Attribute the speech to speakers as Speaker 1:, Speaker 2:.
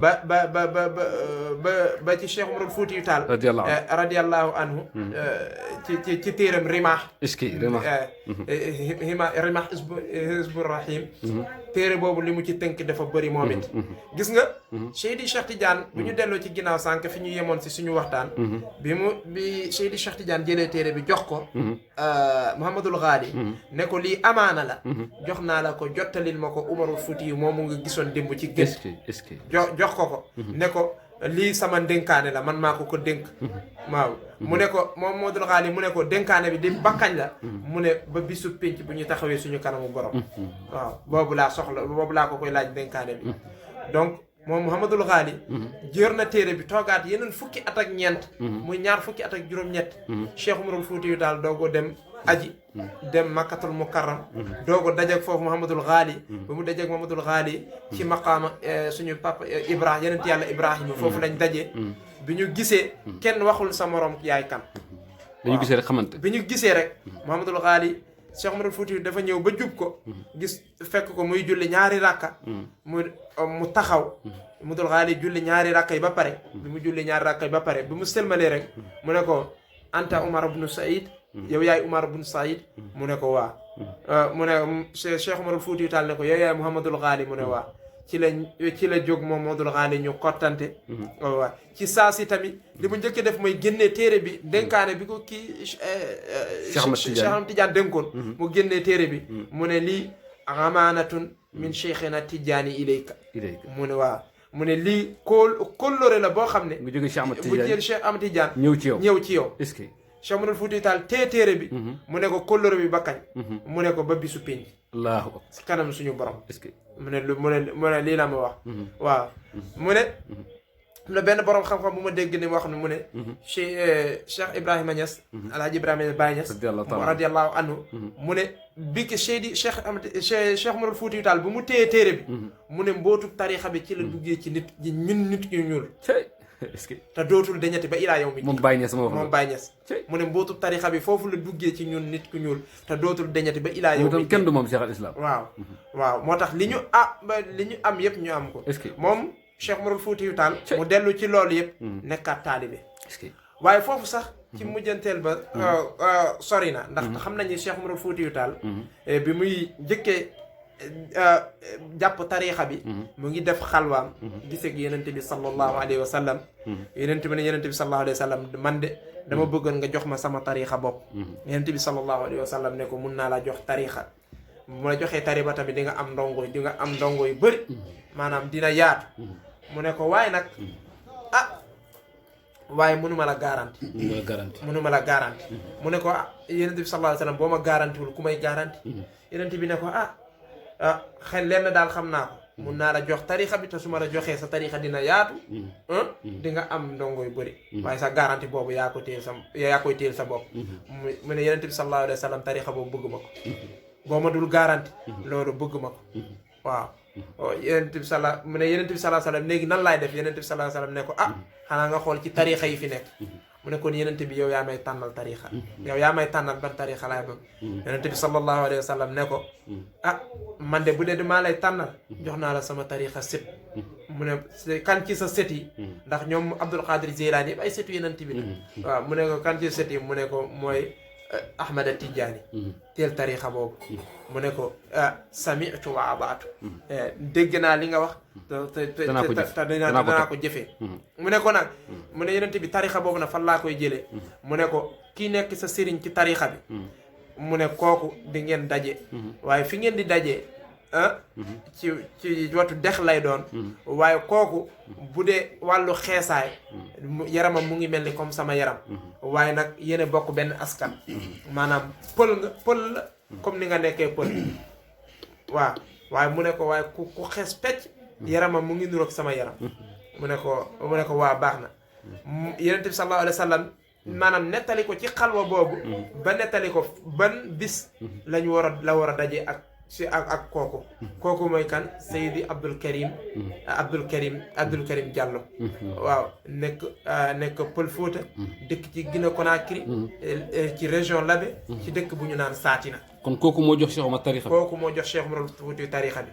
Speaker 1: ba ci Cheikh Umarul Fuutiyu Taal radiyallahu anhu ci téeram Rimah Rimah Hizbur Rahim téere boobu li mu ci tënk dafa bëri moom it gis nga Seydi Cheikh Tidiane bu ñu delloo ci ginnaaw sànq fi ñu yemoon si suñu waxtaan bi Seydi Cheikh Tidiane jëlee téere bi jox ko Mouhamadul Ghali ne ko lii amaana la jox naa la ko jottalil ma ko Umarul Fuutiyu moomu nga gisoon démb ci gës jox ko ne ko lii sama dénkaane la man maa ko dénk waaw mu ne ko moom Mouhamadul Ghali mu ne ko dénkaane bi di bakkañ la mu ne ba bisu pénc bu ñu taxawee suñu kanamu borom waaw boobu laa soxla boobu laa ko koy laaj dénkaane bi donc moom Mouhamadul Ghali jër na téere bi toogaat yeneen fukki at ak ñeent muy ñaar fukki at ak juróom-ñett Cheikh Umarul Fuutiyu Taal doogo dem aji dem Makkatul Mukarram doogo dajeg foofu Mouhamadul Ghali ba mu dajeg Mouhamadul Ghali ci maqaama suñu papa Ibrahima yeneen yàlla Ibrahima foofu lañ daje bi ñu gisee kenn waxul sa morom yaay kan
Speaker 2: bi ñu gisee rek xamante
Speaker 1: bi ñu gisee rek Mouhamadul Ghali Cheikh Umarul Fuutiyu dafa ñëw ba jub ko gis fekk ko muy julli ñaari rakka mu taxaw Mouhamadul Ghali julli ñaari rakka yi ba pare bi mu julli ñaari rakka yi ba pare bi mu sëlmalee rek mu ne ko anta Umar ibn Saïd yow yaay Umar ibn Saïd mu ne ko waa mu ne Cheikh Umarul Fuutiyu Taal ne ko yow yaay Mouhamadul Ghali mu ne waa ci la jóg moom Mouhamadul Ghali ñu kottante waaw ci saa si tamit li mu njëkk def mooy génnee téere bi dénkaane bi ko kii Cheikh Ahmad Tidiane dénkoon mu génnee téere bi mu ne lii amaanatun min Cheikhina Tidiane ilayka mu ne waaw mu ne lii kóllëre la boo xam ne
Speaker 2: nga jóge
Speaker 1: Cheikh Ahmad Tidiane
Speaker 2: ñëw ci yow
Speaker 1: est-ce que Cheikh Umarul Fuutiyu Taal téere bi mu ne ko kóllëre bi ba kañ mu ne ko ba bisu pénc
Speaker 2: allahu
Speaker 1: si kanam suñu borom
Speaker 2: est-ce que
Speaker 1: mu ne lii la ma wax waaw mu ne la benn borom xam-xam bu ma dégg ni wax ne mu ne Cheikh Ibrahima Niass Alhaji Ibrahima Niass Baye Niass radiyallahu anhu mu ne bi ki Cheikh Umarul Fuutiyu Taal bu mu téye téere bi mu ne mbootu tarixa bi ci la duggee ci nit ñun nit ñu ñuul
Speaker 2: est-ce que
Speaker 1: te dootul dañati ba ilaa yow mi
Speaker 2: moom Baye Niass
Speaker 1: moom Baye Niass mu ne mbootu tarixa bi foofu la duggee ci ñun nit ku ñuul te dootul dañati ba ilaa yow mi
Speaker 2: kenn du moom Cheikh al Islam
Speaker 1: waaw moo tax li ñu am yëpp ñu am ko
Speaker 2: est-ce que
Speaker 1: moom Cheikh Umarul Fuutiyu Taal mu dellu ci loolu yëpp nekkaat taalibe
Speaker 2: est-ce que
Speaker 1: waaye foofu sax ci mujjanteel ba sori na ndax xam nañu Cheikh Umarul Fuutiyu Taal bi muy njëkkee jàpp tariixa bi mu ngi def xalwaam giseeg yenente bi sallallahu alayhi wa sallam yenente bi sallallahu alayhi wa sallam man de dama bëggoon nga jox ma sama tariixa bopp yenente bi sallallahu alayhi wa sallam ne ko mun naa laa jox tariixa bu ma la joxee tariixa tamit di nga am ndongo yu bëri maanaam dina yaatu mu ne ko waaye nag waaye mënuma la garanti mu ne ko yenente bi sallallahu alayhi wa sallam boo ma garantiwul ku may garanti yenente bi ne ko xel lenn daal xam naa ko mun naa la jox tarixa bi te su ma la joxee sa tarixa dina yaatu di nga am ndongo yu bëri waaye sa garanti boobu yaa koy téel sa bopp mu ne yenente bi sallallahu alayhi wa sallam tarixa boobu bëgg ma ko boo ma dul garanti loolu bëgg ma ko waaw yenente bi mu ne yenente bi sallallahu alayhi wa sallam léegi nan laay def yenente bi sallallahu alayhi wa sallam ne ko xanaa nga xool ci tarixa yi fi nekk mu ne kon yenente bi yow yaa may tànnal tarixa yow yaa may tànnal ban tarixa laay bëgg yenente bi sallallahu alayhi wa sallam ne ko man de bu dee maa lay tànnal jox naa la sama tarixa sët mu ne kan ci sa sët yi ndax ñoom Abdul Qadir Jeylaani yëpp ay sëtu yenente bi la waaw mu ne ko kan ci sët yi mu ne ko mooy Ahmada Tijaani teel tarixa boobu mu ne ko sami'tu wa abaatu dégg naa li nga wax te danaa ko jëfee mu ne ko nag mu ne yenente bi tarixa boobu nag fan laa koy jëlee mu ne ko kii nekk sa sëriñ ci tarixa bi mu ne kooku di ngeen daje waaye fi ngeen di dajee ci watu dex lay doon waaye kooku bu dee wàllu xeesaay yaramam mu ngi mel ni comme sama yaram waaye nag yéen a bokk benn askan maanaam pël la comme ni nga nekkee pël waaw waaye mu ne ko waaye ku xees pecc yaramam mu ngi niroog sama yaram mu ne ko waa baax na Yonent bi sallallahu alayhi wa sallam maanaam nettali ko ci xalwa boobu ba nettali ko ban bis la war a daje ak kooku mooy kan Seydi Abdul Karim Diallo waaw nekk Pël Fuuta dëkk ci Guinée Conakry ci région Labé ci dëkk bu ñu naan Saatina
Speaker 2: kon kooku moo jox Cheikh Omar tarixa bi
Speaker 1: kooku moo jox Cheikh Omar Fuuti tarixa bi